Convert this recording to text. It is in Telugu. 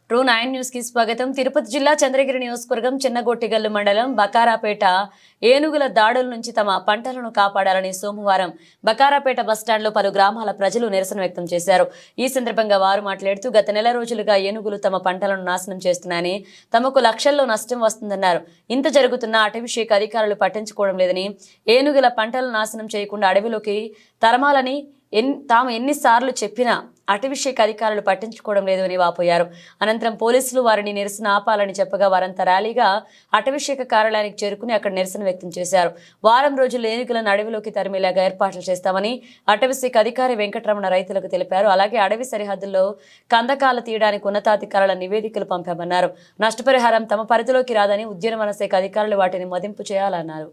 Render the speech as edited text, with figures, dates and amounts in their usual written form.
ట్రూ9 న్యూస్ కి స్వాగతం. తిరుపతి జిల్లా చంద్రగిరి నియోజకవర్గం చిన్నగొట్టిగల్లు మండలం బకారాపేట ఏనుగుల దాడుల నుంచి తమ పంటలను కాపాడాలని సోమవారం బకారాపేట బస్టాండ్లో పలు గ్రామాల ప్రజలు నిరసన వ్యక్తం చేశారు. ఈ సందర్భంగా వారు మాట్లాడుతూ గత నెల రోజులుగా ఏనుగులు తమ పంటలను నాశనం చేస్తున్నాయని, తమకు లక్షల్లో నష్టం వస్తుందన్నారు. ఇంత జరుగుతున్నా అటవీ శాఖ అధికారులు పట్టించుకోవడం లేదని, ఏనుగుల పంటలను నాశనం చేయకుండా అడవిలోకి తరమాలని తాము ఎన్నిసార్లు చెప్పినా అటవీ శాఖ అధికారులు పట్టించుకోవడం లేదు అని వాపోయారు. అనంతరం పోలీసులు వారిని నిరసన ఆపాలని చెప్పగా వారంతా ర్యాలీగా అటవీ శాఖ కార్యాలయానికి చేరుకుని అక్కడ నిరసన వ్యక్తం చేశారు. వారం రోజులు ఏనుగులను అడవిలోకి తరిమేలాగా ఏర్పాట్లు చేస్తామని అటవీ శాఖ అధికారి వెంకటరమణ రైతులకు తెలిపారు. అలాగే అడవి సరిహద్దుల్లో కందకాలు తీయడానికి ఉన్నతాధికారుల నివేదికలు పంపామన్నారు. నష్టపరిహారం తమ పరిధిలోకి రాదని, ఉద్యానవన శాఖ అధికారులు వాటిని మదింపు చేయాలన్నారు.